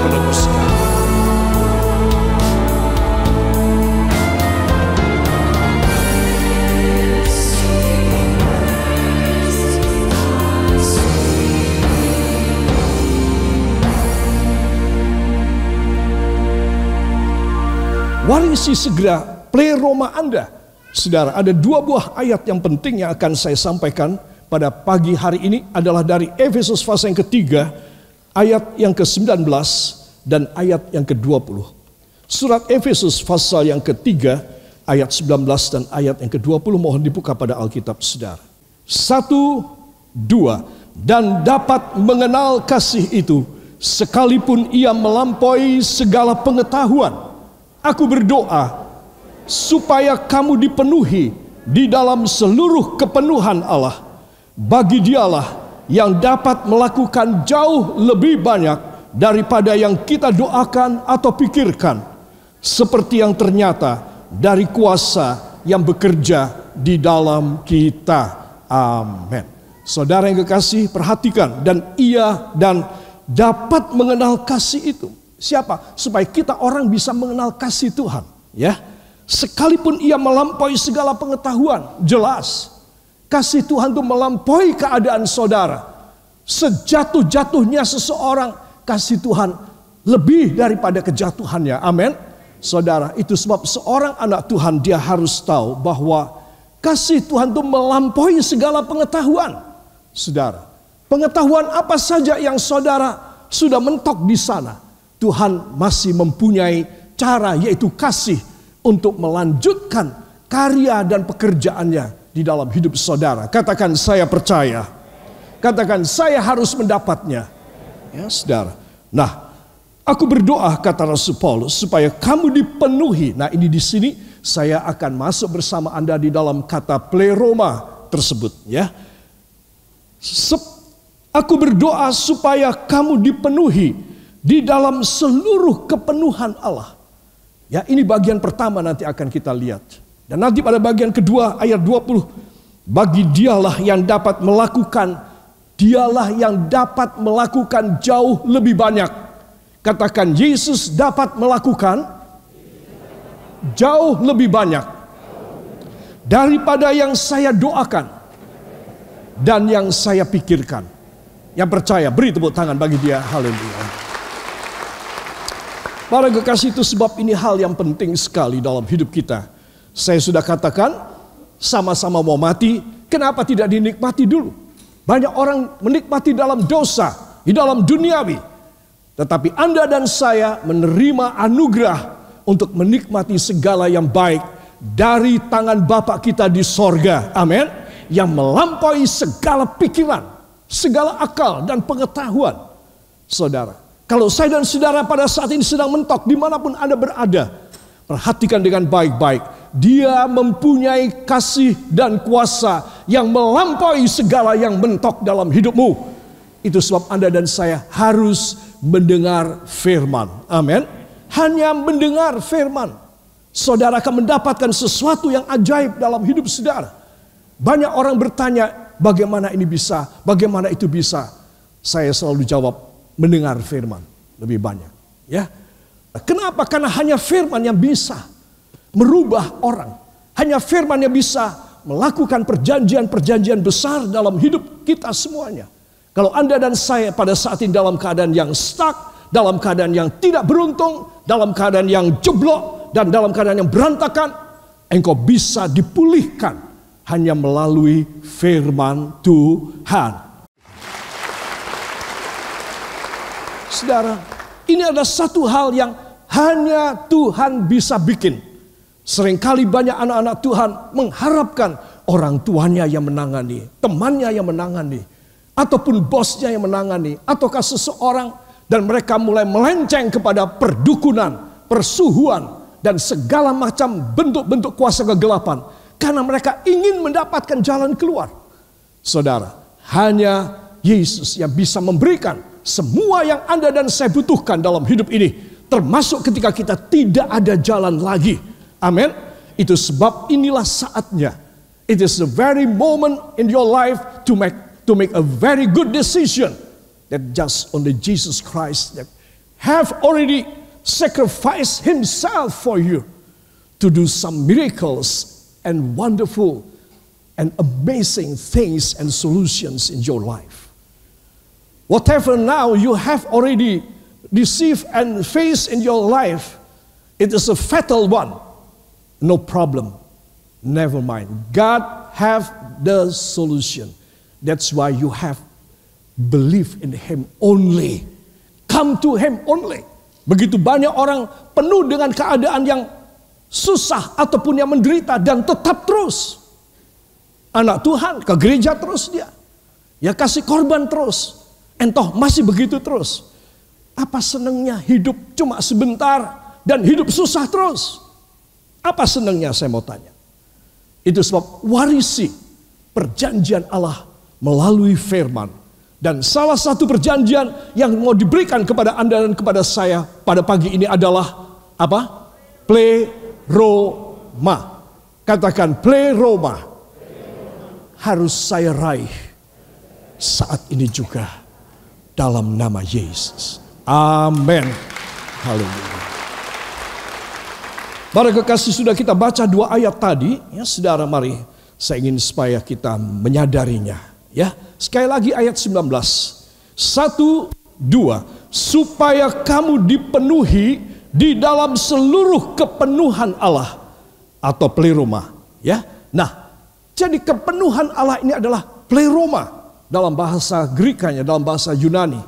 menebus kami. Warisi segera pleroma Anda. Saudara, ada dua buah ayat yang penting yang akan saya sampaikan pada pagi hari ini adalah dari Efesus pasal yang ketiga, ayat yang ke-19 dan ayat yang ke-20. Surat Efesus pasal yang ketiga, ayat 19 dan ayat yang ke-20 mohon dibuka pada Alkitab saudara. 1, 2. Dan dapat mengenal kasih itu sekalipun ia melampaui segala pengetahuan. Aku berdoa supaya kamu dipenuhi di dalam seluruh kepenuhan Allah. Bagi Dialah yang dapat melakukan jauh lebih banyak daripada yang kita doakan atau pikirkan, seperti yang ternyata dari kuasa yang bekerja di dalam kita. Amin. Saudara yang kekasih, perhatikan, dan dapat mengenal kasih itu. Siapa? Supaya kita orang bisa mengenal kasih Tuhan, ya. Sekalipun ia melampaui segala pengetahuan, jelas kasih Tuhan itu melampaui keadaan saudara. Sejatuh-jatuhnya seseorang, kasih Tuhan lebih daripada kejatuhannya. Amin. Saudara, itu sebab seorang anak Tuhan dia harus tahu bahwa kasih Tuhan itu melampaui segala pengetahuan. Saudara, pengetahuan apa saja yang saudara sudah mentok di sana, Tuhan masih mempunyai cara, yaitu kasih, untuk melanjutkan karya dan pekerjaannya di dalam hidup saudara. Katakan saya percaya. Katakan saya harus mendapatnya. Ya saudara. Nah, aku berdoa kata Rasul Paulus supaya kamu dipenuhi. Nah ini di sini saya akan masuk bersama Anda di dalam kata pleroma tersebut. Ya. Aku berdoa supaya kamu dipenuhi di dalam seluruh kepenuhan Allah. Ya, ini bagian pertama nanti akan kita lihat. Dan nanti pada bagian kedua ayat 20. Bagi Dialah yang dapat melakukan jauh lebih banyak. Katakan Yesus dapat melakukan jauh lebih banyak daripada yang saya doakan dan yang saya pikirkan. Yang percaya beri tepuk tangan bagi dia. Haleluya. Para kekasih, itu sebab ini hal yang penting sekali dalam hidup kita. Saya sudah katakan, sama-sama mau mati, kenapa tidak dinikmati dulu? Banyak orang menikmati dalam dosa, di dalam duniawi. Tetapi Anda dan saya menerima anugerah untuk menikmati segala yang baik dari tangan Bapa kita di sorga. Amin. Yang melampaui segala pikiran, segala akal dan pengetahuan. Saudara, kalau saya dan saudara pada saat ini sedang mentok dimanapun Anda berada, perhatikan dengan baik-baik. Dia mempunyai kasih dan kuasa yang melampaui segala yang mentok dalam hidupmu. Itu sebab Anda dan saya harus mendengar firman. Amin. Hanya mendengar firman, saudara akan mendapatkan sesuatu yang ajaib dalam hidup saudara. Banyak orang bertanya, bagaimana ini bisa? Bagaimana itu bisa? Saya selalu jawab, mendengar firman lebih banyak, ya. Kenapa? Karena hanya firman yang bisa merubah orang. Hanya firman yang bisa melakukan perjanjian-perjanjian besar dalam hidup kita semuanya. Kalau Anda dan saya pada saat ini dalam keadaan yang stuck, dalam keadaan yang tidak beruntung, dalam keadaan yang jeblok, dan dalam keadaan yang berantakan, engkau bisa dipulihkan hanya melalui firman Tuhan. Saudara, ini adalah satu hal yang hanya Tuhan bisa bikin. Seringkali banyak anak-anak Tuhan mengharapkan orang tuanya yang menangani, temannya yang menangani, ataupun bosnya yang menangani, ataukah seseorang, dan mereka mulai melenceng kepada perdukunan, persuhuan, dan segala macam bentuk-bentuk kuasa kegelapan. Karena mereka ingin mendapatkan jalan keluar. Saudara, hanya Yesus yang bisa memberikan semua yang Anda dan saya butuhkan dalam hidup ini, termasuk ketika kita tidak ada jalan lagi. Amin. Itu sebab inilah saatnya. It is the very moment in your life to make a very good decision that just only Jesus Christ that have already sacrificed himself for you to do some miracles and wonderful and amazing things and solutions in your life. Whatever now you have already received and faced in your life, it is a fatal one. No problem. Never mind. God have the solution. That's why you have believe in Him only. Come to Him only. Begitu banyak orang penuh dengan keadaan yang susah ataupun yang menderita dan tetap terus. Anak Tuhan ke gereja terus dia. Ya kasih korban terus. Entoh masih begitu terus. Apa senangnya hidup cuma sebentar dan hidup susah terus? Apa senangnya saya mau tanya. Itu sebab warisi perjanjian Allah melalui firman. Dan salah satu perjanjian yang mau diberikan kepada Anda dan kepada saya pada pagi ini adalah apa? Pleroma. Katakan pleroma. Harus saya raih saat ini juga dalam nama Yesus. Amin. Haleluya. Para kekasih, sudah kita baca 2 ayat tadi, ya saudara, mari saya ingin supaya kita menyadarinya. Ya, sekali lagi ayat 19. 1, 2. Supaya kamu dipenuhi di dalam seluruh kepenuhan Allah atau pleroma. Ya, nah, jadi kepenuhan Allah ini adalah pleroma dalam bahasa Grekanya, dalam bahasa Yunani.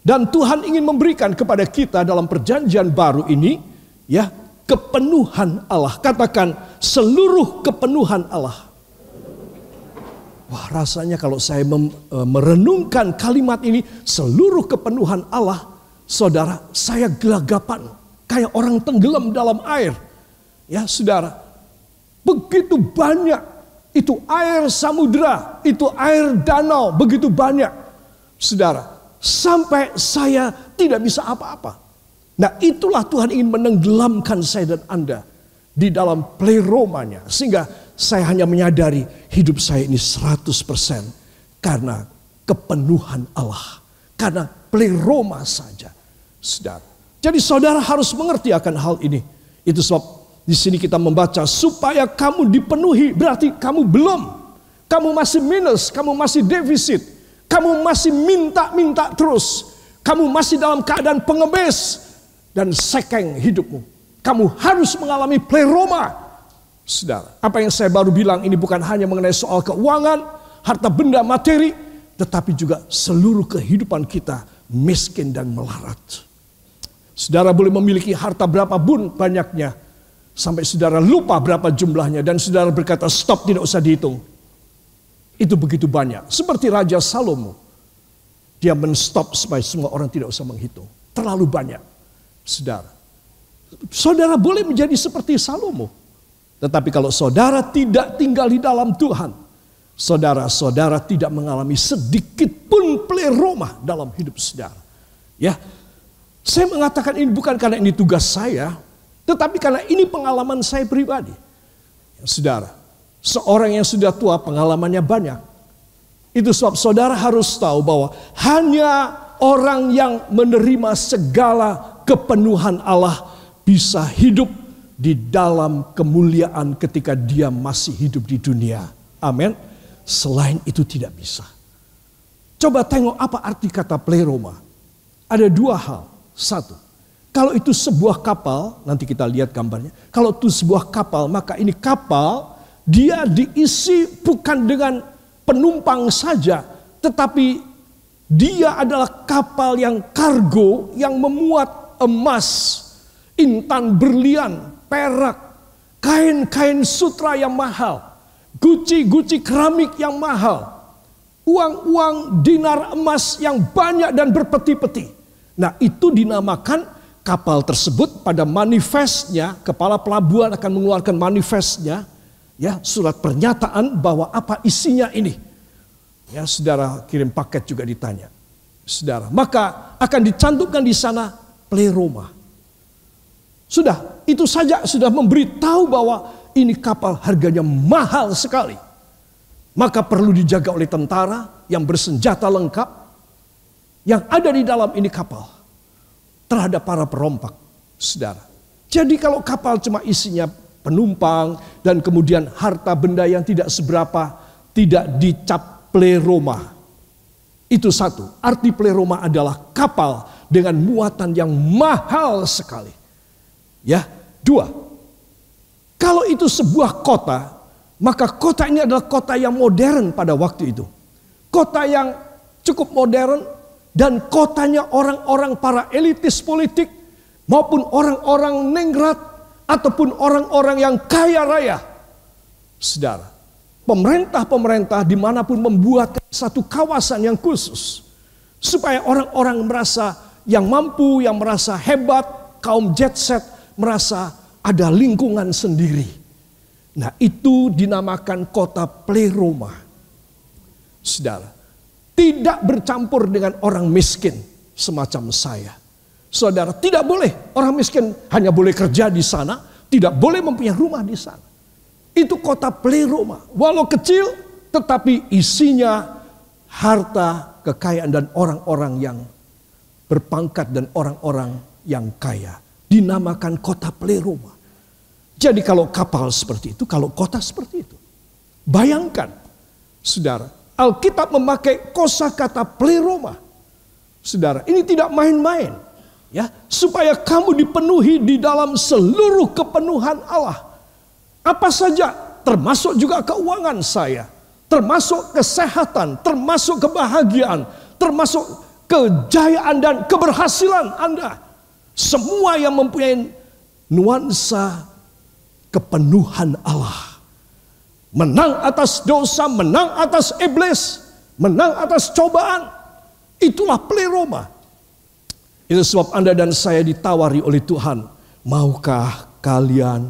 Dan Tuhan ingin memberikan kepada kita dalam perjanjian baru ini, ya, kepenuhan Allah. Katakan seluruh kepenuhan Allah. Wah, rasanya kalau saya merenungkan kalimat ini, seluruh kepenuhan Allah, saudara, saya gelagapan. Kayak orang tenggelam dalam air. Ya, saudara. Begitu banyak. Itu air samudera, itu air danau, begitu banyak. Saudara, sampai saya tidak bisa apa-apa. Nah, itulah Tuhan ingin menenggelamkan saya dan Anda di dalam pleromanya. Sehingga saya hanya menyadari hidup saya ini 100% karena kepenuhan Allah. Karena pleroma saja. Saudara. Jadi saudara harus mengerti akan hal ini. Itu sebab di sini kita membaca supaya kamu dipenuhi, berarti kamu belum. Kamu masih minus, kamu masih defisit. Kamu masih minta-minta terus. Kamu masih dalam keadaan pengemis dan sekeng hidupmu. Kamu harus mengalami pleroma. Saudara, apa yang saya baru bilang ini bukan hanya mengenai soal keuangan, harta benda materi, tetapi juga seluruh kehidupan kita miskin dan melarat. Saudara boleh memiliki harta berapa pun banyaknya, sampai saudara lupa berapa jumlahnya dan saudara berkata stop, tidak usah dihitung. Itu begitu banyak. Seperti Raja Salomo. Dia menstop supaya semua orang tidak usah menghitung. Terlalu banyak. Saudara. Saudara boleh menjadi seperti Salomo. Tetapi kalau saudara tidak tinggal di dalam Tuhan, saudara-saudara tidak mengalami sedikit pun pleroma dalam hidup saudara. Ya, saya mengatakan ini bukan karena ini tugas saya, tetapi karena ini pengalaman saya pribadi. Ya, saudara, seorang yang sudah tua pengalamannya banyak. Itu sebab saudara harus tahu bahwa hanya orang yang menerima segala kepenuhan Allah bisa hidup di dalam kemuliaan ketika dia masih hidup di dunia. Amin. Selain itu tidak bisa. Coba tengok apa arti kata pleroma. Ada 2 hal. 1, kalau itu sebuah kapal, nanti kita lihat gambarnya. Kalau itu sebuah kapal, maka ini kapal dia diisi bukan dengan penumpang saja, tetapi dia adalah kapal yang kargo yang memuat emas, intan berlian, perak, kain-kain sutra yang mahal, guci-guci keramik yang mahal, uang-uang dinar emas yang banyak dan berpeti-peti. Nah, itu dinamakan kapal tersebut pada manifestnya, kepala pelabuhan akan mengeluarkan manifestnya, ya, surat pernyataan bahwa apa isinya ini. Ya, saudara kirim paket juga ditanya. Saudara, maka akan dicantumkan di sana pleroma. Sudah, itu saja sudah memberitahu bahwa ini kapal harganya mahal sekali. Maka perlu dijaga oleh tentara yang bersenjata lengkap yang ada di dalam ini kapal. terhadap para perompak, saudara. Jadi kalau kapal cuma isinya penumpang dan kemudian harta benda yang tidak seberapa, tidak dicap pleroma. Itu satu, arti pleroma adalah kapal dengan muatan yang mahal sekali. Ya, dua, kalau itu sebuah kota, maka kota ini adalah kota yang modern pada waktu itu. Kota yang cukup modern dan kotanya orang-orang para elitis politik maupun orang-orang ningrat ataupun orang-orang yang kaya raya. Saudara, pemerintah-pemerintah dimanapun membuat satu kawasan yang khusus supaya orang-orang merasa yang mampu, yang merasa hebat, kaum jet set merasa ada lingkungan sendiri. Nah, itu dinamakan kota pleroma. Saudara, tidak bercampur dengan orang miskin semacam saya. Saudara, tidak boleh orang miskin hanya boleh kerja di sana, tidak boleh mempunyai rumah di sana. Itu kota pleroma, walau kecil tetapi isinya harta, kekayaan dan orang-orang yang berpangkat dan orang-orang yang kaya. Dinamakan kota pleroma. Jadi kalau kapal seperti itu, kalau kota seperti itu. Bayangkan, saudara, Alkitab memakai kosakata pleroma. Saudara, ini tidak main-main. Ya, supaya kamu dipenuhi di dalam seluruh kepenuhan Allah. Apa saja, termasuk juga keuangan saya, termasuk kesehatan, termasuk kebahagiaan, termasuk kejayaan dan keberhasilan Anda. Semua yang mempunyai nuansa kepenuhan Allah. Menang atas dosa, menang atas iblis, menang atas cobaan. Itulah pleroma. Itu sebab Anda dan saya ditawari oleh Tuhan. Maukah kalian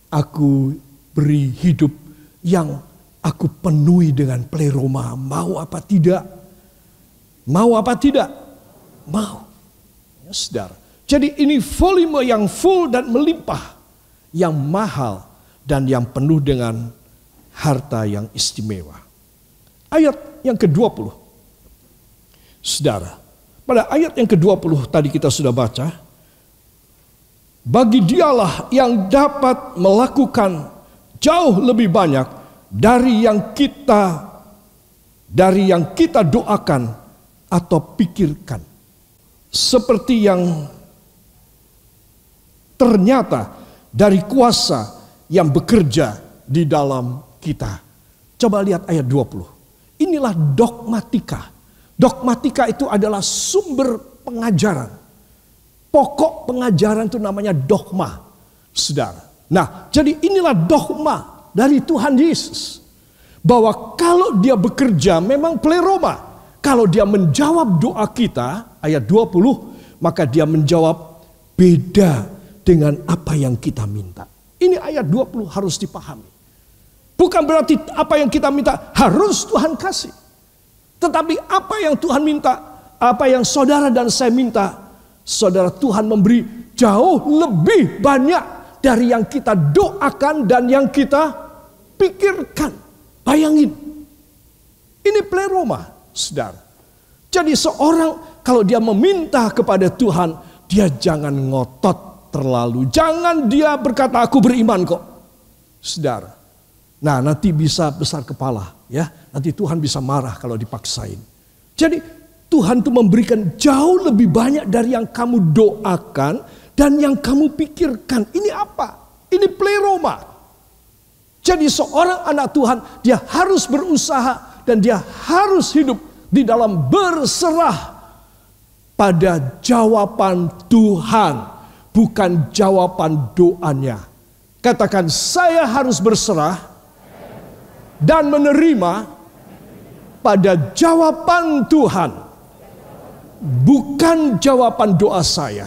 aku beri hidup yang aku penuhi dengan pleroma? Mau apa tidak? Mau apa tidak? Mau. Ya, saudara. Jadi ini volume yang full dan melimpah. Yang mahal dan yang penuh dengan harta yang istimewa. Ayat yang ke-20. Saudara. Pada ayat yang ke-20 tadi kita sudah baca. Bagi dialah yang dapat melakukan jauh lebih banyak dari yang kita doakan atau pikirkan. Seperti yang ternyata dari kuasa yang bekerja di dalam kita. Coba lihat ayat 20. Inilah dogmatika. Dogmatika itu adalah sumber pengajaran. Pokok pengajaran itu namanya dogma, saudara. Nah, jadi inilah dogma dari Tuhan Yesus. Bahwa kalau dia bekerja memang pleroma. Kalau dia menjawab doa kita, ayat 20, maka dia menjawab beda dengan apa yang kita minta. Ini ayat 20 harus dipahami. Bukan berarti apa yang kita minta harus Tuhan kasih. Tetapi apa yang Tuhan minta, apa yang saudara dan saya minta, saudara, Tuhan memberi jauh lebih banyak dari yang kita doakan dan yang kita pikirkan. Bayangin, ini pleroma, saudara. Jadi seorang kalau dia meminta kepada Tuhan, dia jangan ngotot terlalu. Jangan dia berkata aku beriman kok, saudara. Nah, nanti bisa besar kepala, ya. Nanti Tuhan bisa marah kalau dipaksain. Jadi Tuhan tuh memberikan jauh lebih banyak dari yang kamu doakan dan yang kamu pikirkan. Ini apa? Ini pleroma. Jadi seorang anak Tuhan, dia harus berusaha dan dia harus hidup di dalam berserah pada jawaban Tuhan, bukan jawaban doanya. Katakan, saya harus berserah dan menerima pada jawaban Tuhan, bukan jawaban doa saya.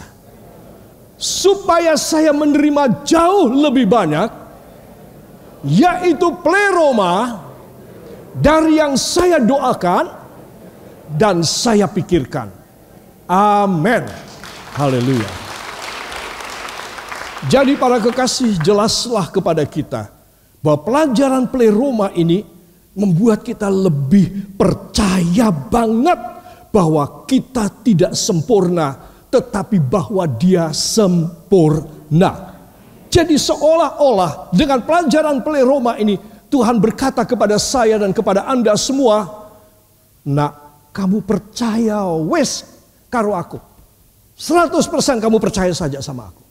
Supaya saya menerima jauh lebih banyak, yaitu pleroma dari yang saya doakan dan saya pikirkan. Amin. Haleluya. Jadi para kekasih, jelaslah kepada kita bahwa pelajaran pleroma ini membuat kita lebih percaya banget bahwa kita tidak sempurna, tetapi bahwa dia sempurna. Jadi seolah-olah dengan pelajaran pleroma ini, Tuhan berkata kepada saya dan kepada Anda semua, nak, kamu percaya wes karo aku. 100% kamu percaya saja sama aku.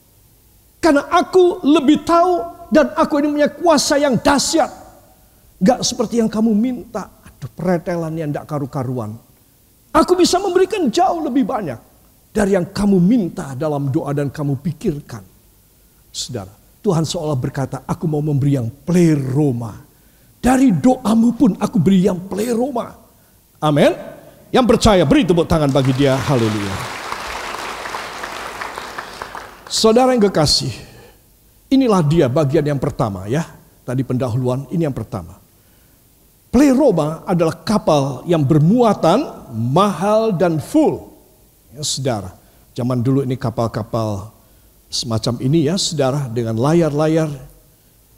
Karena aku lebih tahu dan aku ini punya kuasa yang dahsyat. Gak seperti yang kamu minta. Aduh, pretelan yang gak karu-karuan. Aku bisa memberikan jauh lebih banyak dari yang kamu minta dalam doa dan kamu pikirkan. Saudara, Tuhan seolah berkata, aku mau memberi yang pleroma. Dari doamu pun aku beri yang pleroma. Amin. Yang percaya beri tepuk tangan bagi dia. Haleluya. Saudara yang kekasih, inilah dia bagian yang pertama ya. Tadi pendahuluan, ini yang pertama. Pleroma adalah kapal yang bermuatan mahal dan full. Ya, saudara, zaman dulu ini kapal-kapal semacam ini ya, saudara, dengan layar-layar,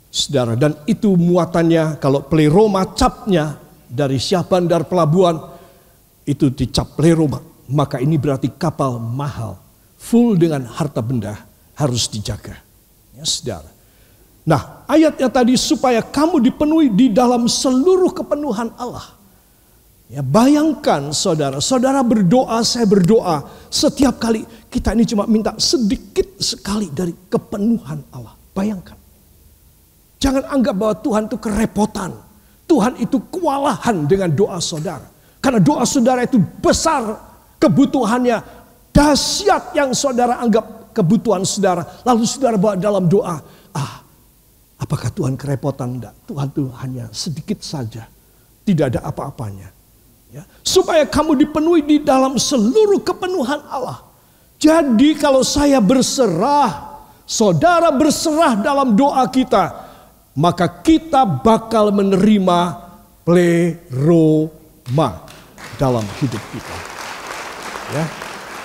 saudara. Dan itu muatannya, kalau pleroma capnya dari Syah Bandar Pelabuhan, itu dicap pleroma. Maka ini berarti kapal mahal, full dengan harta benda, harus dijaga. Ya, saudara. Nah, ayatnya tadi supaya kamu dipenuhi di dalam seluruh kepenuhan Allah. Ya, bayangkan saudara, saudara berdoa, saya berdoa. Setiap kali kita ini cuma minta sedikit sekali dari kepenuhan Allah. Bayangkan. Jangan anggap bahwa Tuhan itu kerepotan. Tuhan itu kewalahan dengan doa saudara. Karena doa saudara itu besar kebutuhannya. Dahsyat yang saudara anggap kebutuhan saudara. Lalu saudara bawa dalam doa. Apakah Tuhan kerepotan? Enggak. Tuhan itu hanya sedikit saja. Tidak ada apa-apanya. Ya. Supaya kamu dipenuhi di dalam seluruh kepenuhan Allah. Jadi kalau saya berserah, saudara berserah dalam doa kita, maka kita bakal menerima pleroma dalam hidup kita. Ya.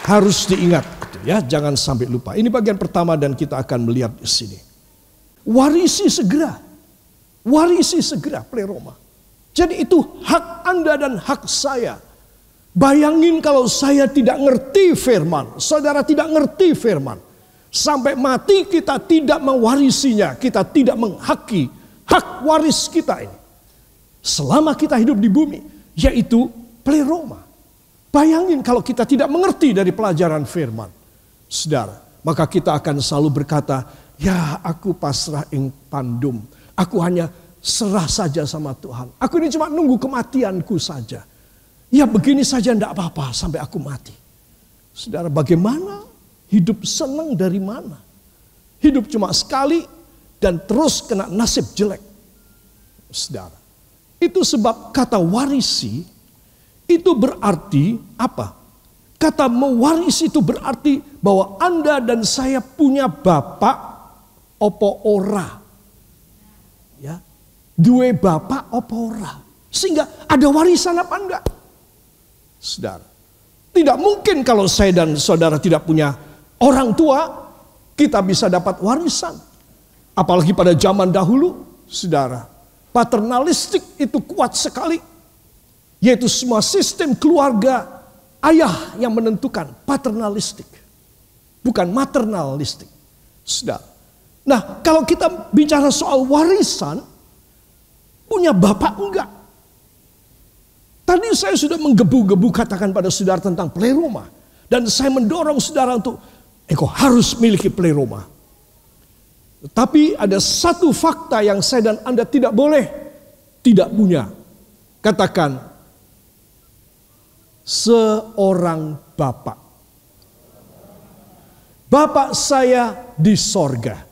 Harus diingat. Ya, jangan sampai lupa. Ini bagian pertama dan kita akan melihat di sini. Warisi segera pleroma. Jadi itu hak Anda dan hak saya. Bayangin kalau saya tidak ngerti firman, saudara tidak ngerti firman. Sampai mati kita tidak mewarisinya, kita tidak menghaki hak waris kita ini. Selama kita hidup di bumi, yaitu pleroma. Bayangin kalau kita tidak mengerti dari pelajaran firman. Saudara, maka kita akan selalu berkata, ya aku pasrah ing pandum. Aku hanya serah saja sama Tuhan. Aku ini cuma nunggu kematianku saja. Ya begini saja enggak apa-apa sampai aku mati. Saudara, bagaimana? Hidup senang dari mana? Hidup cuma sekali dan terus kena nasib jelek. Saudara, itu sebab kata warisi itu berarti apa? Kata mewarisi itu berarti bahwa Anda dan saya punya bapak opo ora. Ya. Dua bapak opo ora. Sehingga ada warisan apa enggak? Saudara. Tidak mungkin kalau saya dan saudara tidak punya orang tua, kita bisa dapat warisan. Apalagi pada zaman dahulu, saudara. Paternalistik itu kuat sekali. Yaitu semua sistem keluarga ayah yang menentukan, paternalistik. Bukan maternalistik. Saudara. Nah, kalau kita bicara soal warisan, punya bapak enggak? Tadi saya sudah menggebu-gebu katakan pada saudara tentang pleroma. Dan saya mendorong saudara untuk, engkau harus miliki pleroma. Tetapi ada satu fakta yang saya dan Anda tidak boleh tidak punya. Katakan, seorang bapak. Bapak saya di sorga.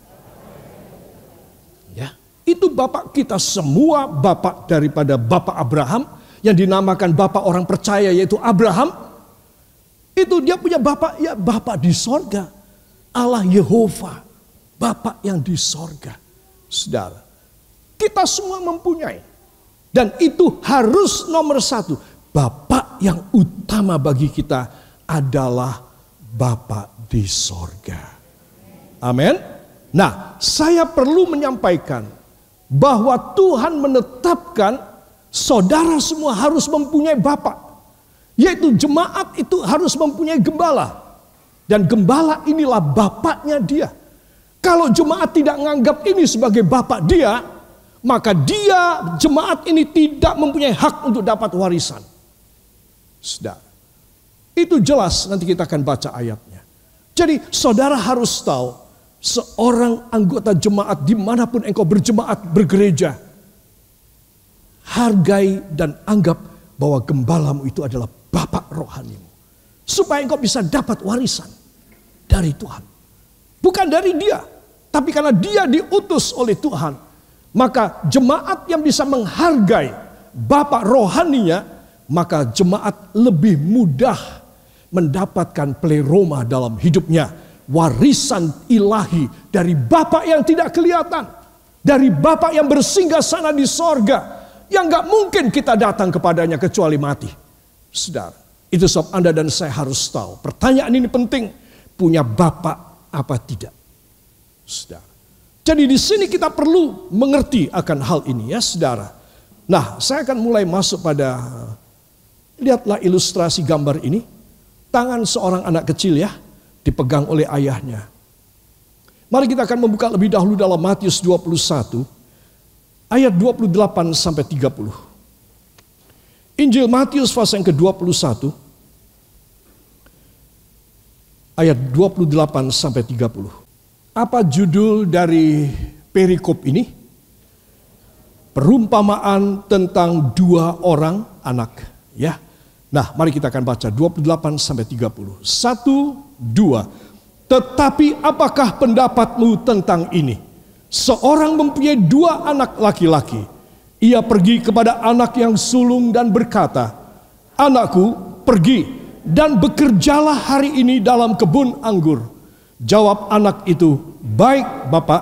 Itu bapak kita semua, bapak daripada bapak Abraham yang dinamakan bapak orang percaya yaitu Abraham. Itu dia punya bapak, ya bapak di sorga. Allah Yehova, bapak yang di sorga. Saudara, kita semua mempunyai. Dan itu harus nomor satu. Bapak yang utama bagi kita adalah bapak di sorga. Amin. Nah, saya perlu menyampaikan bahwa Tuhan menetapkan saudara semua harus mempunyai bapak. Yaitu jemaat itu harus mempunyai gembala. Dan gembala inilah bapaknya dia. Kalau jemaat tidak menganggap ini sebagai bapak dia, maka dia, jemaat ini tidak mempunyai hak untuk dapat warisan. Saudara, itu jelas, nanti kita akan baca ayatnya. Jadi saudara harus tahu, seorang anggota jemaat dimanapun engkau berjemaat, bergereja, hargai dan anggap bahwa gembalamu itu adalah bapak rohanimu. Supaya engkau bisa dapat warisan dari Tuhan. Bukan dari dia, tapi karena dia diutus oleh Tuhan. Maka jemaat yang bisa menghargai bapak rohaninya, maka jemaat lebih mudah mendapatkan pleroma dalam hidupnya. Warisan ilahi dari bapak yang tidak kelihatan. Dari bapak yang bersinggah sana di sorga. Yang gak mungkin kita datang kepadanya kecuali mati. Saudara, itu sebab Anda dan saya harus tahu. Pertanyaan ini penting. Punya bapak apa tidak? Saudara. Jadi di sini kita perlu mengerti akan hal ini ya saudara. Nah, saya akan mulai masuk pada, lihatlah ilustrasi gambar ini. Tangan seorang anak kecil ya, dipegang oleh ayahnya. Mari kita akan membuka lebih dahulu dalam Matius 21 ayat 28 sampai 30. Injil Matius pasal yang ke-21 ayat 28 sampai 30. Apa judul dari perikop ini? Perumpamaan tentang dua orang anak, ya. Nah, mari kita akan baca 28 sampai 30. 1, 2. Tetapi apakah pendapatmu tentang ini? Seorang mempunyai dua anak laki-laki. Ia pergi kepada anak yang sulung dan berkata, "Anakku, pergi dan bekerjalah hari ini dalam kebun anggur." Jawab anak itu, "Baik, Bapak,"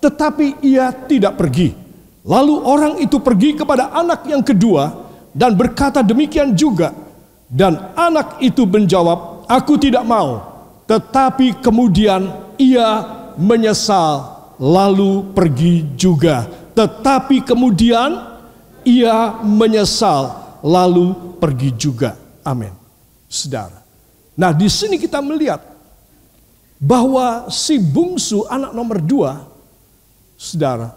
tetapi ia tidak pergi. Lalu orang itu pergi kepada anak yang kedua dan berkata demikian juga. Dan anak itu menjawab, "Aku tidak mau." Tetapi kemudian ia menyesal lalu pergi juga. Tetapi kemudian ia menyesal lalu pergi juga. Amin. Saudara. Nah, di sini kita melihat bahwa si bungsu anak nomor 2, saudara,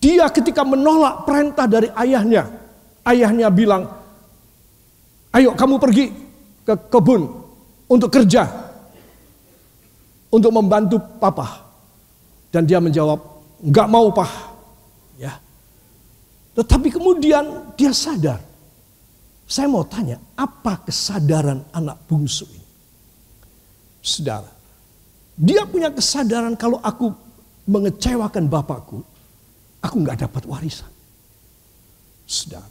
dia ketika menolak perintah dari ayahnya bilang, "Ayo kamu pergi ke kebun untuk kerja, untuk membantu papa." Dan dia menjawab, "Enggak mau, Pak." Ya. Tetapi kemudian dia sadar. Saya mau tanya, apa kesadaran anak bungsu ini? Saudara, dia punya kesadaran kalau aku mengecewakan bapakku, aku enggak dapat warisan. Saudara.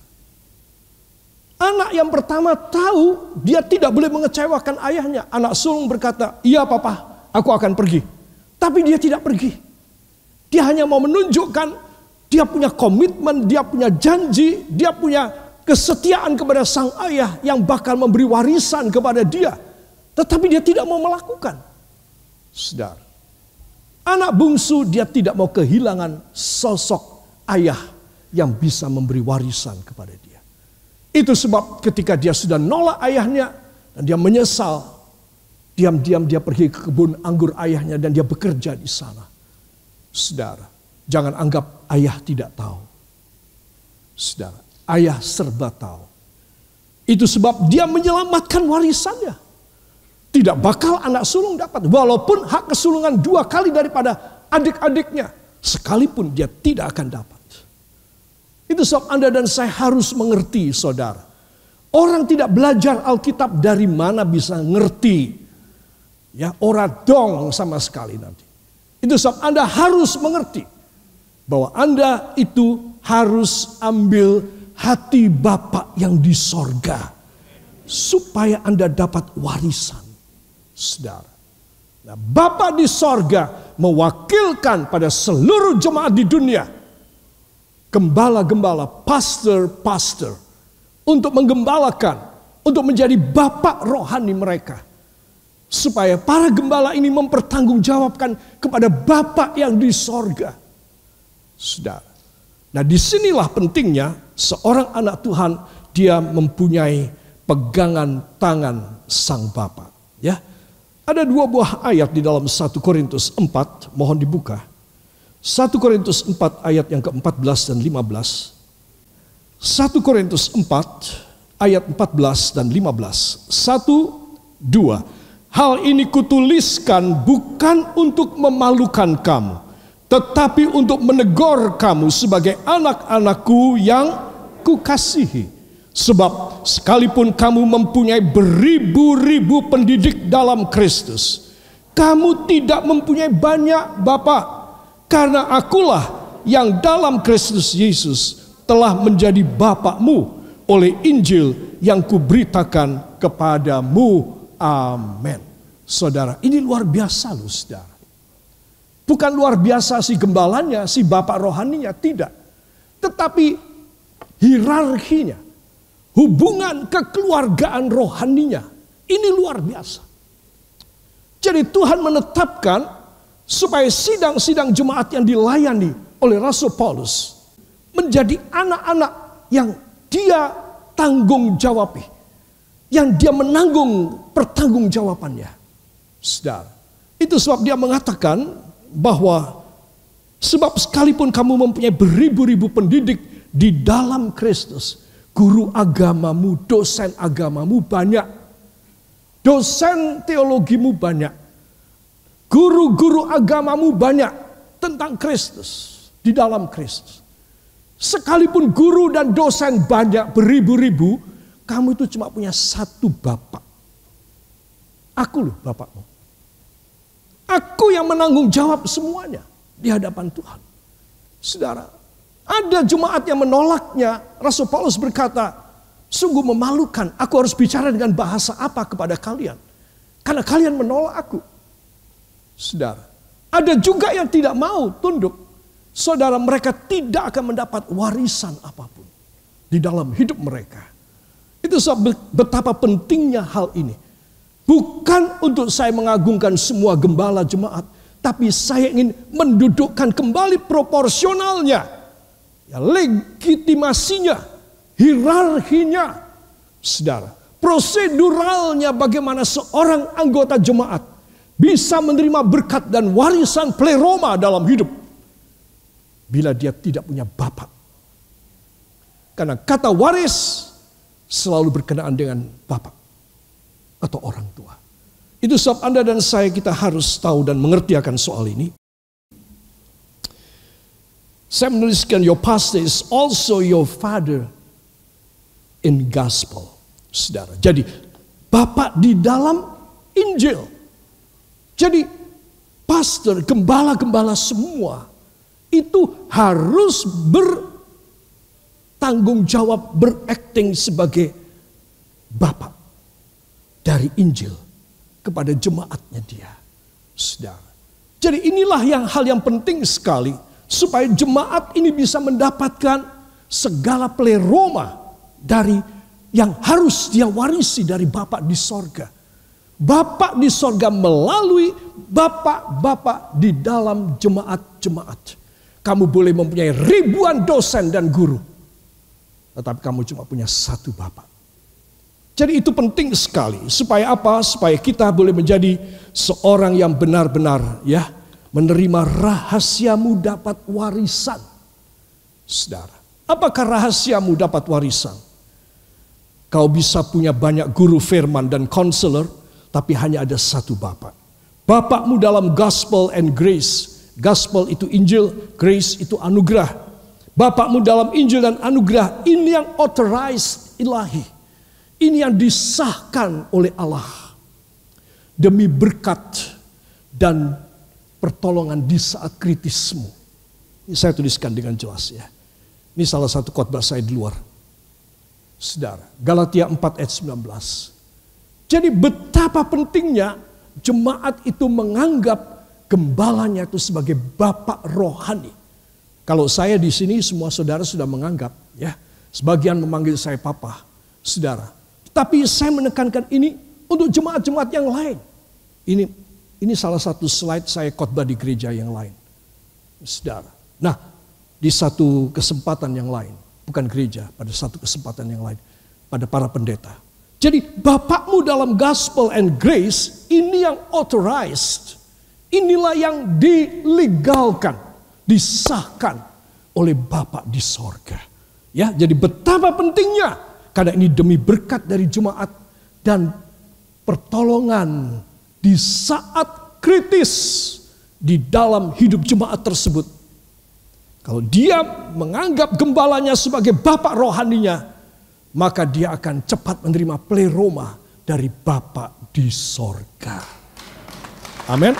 Anak yang pertama tahu dia tidak boleh mengecewakan ayahnya. Anak sulung berkata, "Iya Papa, aku akan pergi." Tapi dia tidak pergi. Dia hanya mau menunjukkan dia punya komitmen, dia punya janji, dia punya kesetiaan kepada sang ayah yang bakal memberi warisan kepada dia. Tetapi dia tidak mau melakukan. Saudara, anak bungsu dia tidak mau kehilangan sosok ayah yang bisa memberi warisan kepada dia. Itu sebab ketika dia sudah nolak ayahnya dan dia menyesal, diam-diam dia pergi ke kebun anggur ayahnya dan dia bekerja di sana. Saudara, jangan anggap ayah tidak tahu. Saudara, ayah serba tahu. Itu sebab dia menyelamatkan warisannya. Tidak bakal anak sulung dapat. Walaupun hak kesulungan 2 kali daripada adik-adiknya. Sekalipun dia tidak akan dapat. Itu sebab Anda dan saya harus mengerti, saudara. Orang tidak belajar Alkitab dari mana bisa ngerti. Ya, ora dong sama sekali nanti. Itu sebab Anda harus mengerti. Bahwa Anda itu harus ambil hati Bapa yang di sorga. Supaya Anda dapat warisan. Saudara. Nah, Bapa di sorga mewakilkan pada seluruh jemaat di dunia. Gembala-gembala, pastor-pastor. Untuk menggembalakan. Untuk menjadi bapak rohani mereka. Supaya para gembala ini mempertanggungjawabkan kepada Bapa yang di sorga. Saudara. Nah, disinilah pentingnya seorang anak Tuhan, dia mempunyai pegangan tangan sang Bapa. Ya, Ada dua buah ayat di dalam 1 Korintus 4, mohon dibuka. 1 Korintus 4 ayat yang ke-14 dan 15. 1 Korintus 4 ayat 14 dan 15. 1, 2. Hal ini kutuliskan bukan untuk memalukan kamu, tetapi untuk menegur kamu sebagai anak-anakku yang kukasihi. Sebab sekalipun kamu mempunyai beribu-ribu pendidik dalam Kristus, kamu tidak mempunyai banyak bapa, karena akulah yang dalam Kristus Yesus telah menjadi bapakmu oleh Injil yang kuberitakan kepadamu. Amin. Saudara, ini luar biasa loh saudara. Bukan luar biasa si gembalanya, si bapak rohaninya, tidak. Tetapi hierarkinya, hubungan kekeluargaan rohaninya, ini luar biasa. Jadi Tuhan menetapkan supaya sidang-sidang jemaat yang dilayani oleh Rasul Paulus menjadi anak-anak yang dia tanggung jawabi, yang dia menanggung pertanggungjawabannya. Saudara, itu sebab dia mengatakan bahwa sebab sekalipun kamu mempunyai beribu-ribu pendidik di dalam Kristus, guru agamamu, dosen agamamu banyak, dosen teologimu banyak, guru-guru agamamu banyak tentang Kristus, di dalam Kristus. Sekalipun guru dan dosen banyak beribu-ribu, kamu itu cuma punya satu bapak. Aku loh bapakmu. Aku yang menanggung jawab semuanya di hadapan Tuhan. Saudara, ada jemaat yang menolaknya. Rasul Paulus berkata, sungguh memalukan, aku harus bicara dengan bahasa apa kepada kalian, karena kalian menolak aku. Saudara, ada juga yang tidak mau tunduk. Saudara, mereka tidak akan mendapat warisan apapun di dalam hidup mereka. Itu sebab betapa pentingnya hal ini. Bukan untuk saya mengagungkan semua gembala jemaat, tapi saya ingin mendudukkan kembali proporsionalnya, ya, legitimasinya, hierarkinya. Saudara, proseduralnya bagaimana seorang anggota jemaat bisa menerima berkat dan warisan pleroma dalam hidup bila dia tidak punya bapak. Karena kata waris selalu berkenaan dengan bapak atau orang tua. Itu sebab Anda dan saya kita harus tahu dan mengerti akan soal ini. Saya menuliskan, your pastor is also your father in gospel. Saudara, jadi bapak di dalam Injil. Jadi pastor, gembala-gembala semua itu harus bertanggung jawab, berakting sebagai bapak dari Injil kepada jemaatnya dia. Saudara, jadi inilah hal yang penting sekali, supaya jemaat ini bisa mendapatkan segala pleroma dari yang harus dia warisi dari Bapa di sorga. Bapa di sorga melalui bapak-bapak di dalam jemaat-jemaat. Kamu boleh mempunyai ribuan dosen dan guru, tetapi kamu cuma punya satu bapak. Jadi itu penting sekali. Supaya apa? Supaya kita boleh menjadi seorang yang benar-benar ya menerima rahasiamu dapat warisan. Saudara, apakah rahasiamu dapat warisan? Kau bisa punya banyak guru firman dan konselor, tapi hanya ada satu bapak. Bapakmu dalam gospel and grace. Gospel itu Injil, grace itu anugerah. Bapakmu dalam Injil dan anugerah, ini yang authorized ilahi. Ini yang disahkan oleh Allah demi berkat dan pertolongan di saat kritismu. Ini saya tuliskan dengan jelas ya. Ini salah satu khotbah saya di luar. Saudara, Galatia 4 ayat 19. Jadi betapa pentingnya jemaat itu menganggap gembalanya itu sebagai bapak rohani. Kalau saya di sini semua saudara sudah menganggap ya, sebagian memanggil saya papa, saudara. Tapi saya menekankan ini untuk jemaat-jemaat yang lain. Ini salah satu slide saya khotbah di gereja yang lain, saudara. Nah, di satu kesempatan yang lain, bukan gereja, pada satu kesempatan yang lain, pada para pendeta, Jadi bapakmu dalam gospel and grace ini yang authorized. Inilah yang dilegalkan, disahkan oleh Bapa di sorga. Ya, jadi betapa pentingnya, karena ini demi berkat dari jemaat dan pertolongan di saat kritis di dalam hidup jemaat tersebut. Kalau dia menganggap gembalanya sebagai bapak rohaninya, maka dia akan cepat menerima pleroma dari Bapa di sorga. Amin.